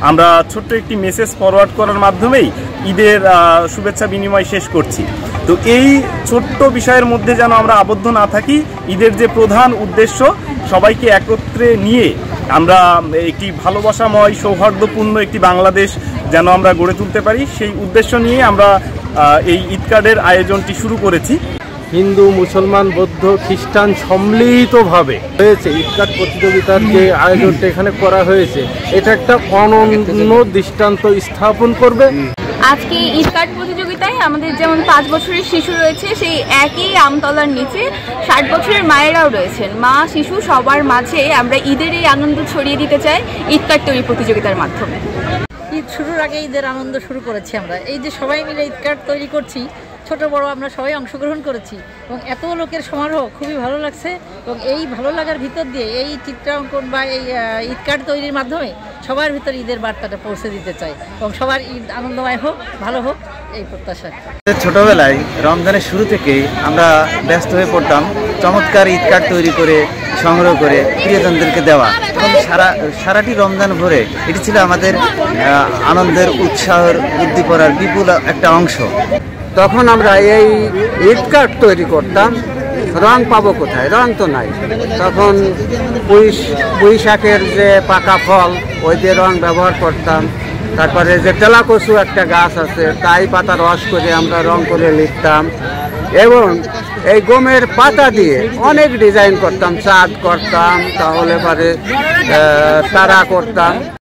আমরা ছোট্ট একটি মেসেজ ফরওয়ার্ড করার মাধ্যমেই ঈদের শুভেচ্ছা বিনিময় শেষ করছি। তো এই ছোট্ট বিষয়ের মধ্যে যেন আমরা আবদ্ধ না থাকি, ঈদের যে প্রধান উদ্দেশ্য সবাইকে একত্রে নিয়ে আমরা একটি ভালোবাসাময় সৌহার্দ্যপূর্ণ একটি বাংলাদেশ যেন আমরা গড়ে তুলতে পারি, সেই উদ্দেশ্য নিয়ে আমরা এই ঈদ কার্ডের আয়োজনটি শুরু করেছি। হিন্দু, মুসলমান, বৌদ্ধ, খ্রিস্টান সম্মিলিতভাবে হয়েছে ঈদ কার্ড প্রতিযোগিতার যে আয়োজনটা এখানে করা হয়েছে, এটা একটা অনন্য দৃষ্টান্ত স্থাপন করবে। আজকে ঈদ কার্ড প্রতিযোগিতায় আমাদের যেমন 5 বছরের শিশু রয়েছে, সেই একই আমতলার নিচে 60 বছরের মায়েরাও রয়েছেন। মা শিশু সবার মাঝে আমরা ঈদের এই আনন্দ ছড়িয়ে দিতে চাই ঈদ কার্ড তৈরি প্রতিযোগিতার মাধ্যমে। ঈদ শুরুর আগে ঈদের আনন্দ শুরু করেছি আমরা। এই যে সবাই মিলে ঈদ কার্ড তৈরি করছি, ছোট বড় আমরা সবাই অংশগ্রহণ করেছি এবং এত লোকের সমারোহ খুবই ভালো লাগছে। এবং এই ভালো লাগার ভিতর দিয়ে এই চিত্রাঙ্কন বা এই ঈদ কার্ড তৈরির মাধ্যমে সবার ভিতর ঈদের বার্তাটা পৌঁছে দিতে চাই এবং সবার ঈদ আনন্দময় হোক, ভালো হোক, এই প্রত্যাশা। ছোটবেলায় রমজানের শুরু থেকেই আমরা ব্যস্ত হয়ে পড়তাম চমৎকার ঈদ কার্ড তৈরি করে সংগ্রহ করে প্রিয়জনদেরকে দেওয়া, এবং সারাটি রমজান ভরে এটি ছিল আমাদের আনন্দের, উৎসাহের, উদ্দীপনার বিপুল একটা অংশ। তখন আমরা এই ঈদ কার্ড তৈরি করতাম, রং পাবো কোথায়? রং তো নাই। তখন পুঁই শাকের যে পাকা ফল, ওই দিয়ে রং ব্যবহার করতাম। তারপরে যে তেলাকচু একটা গাছ আছে, তাই পাতা রস করে আমরা রং করে লিখতাম। এবং এই গমের পাতা দিয়ে অনেক ডিজাইন করতাম, চাঁদ করতাম, তাহলে পরে তারা করতাম।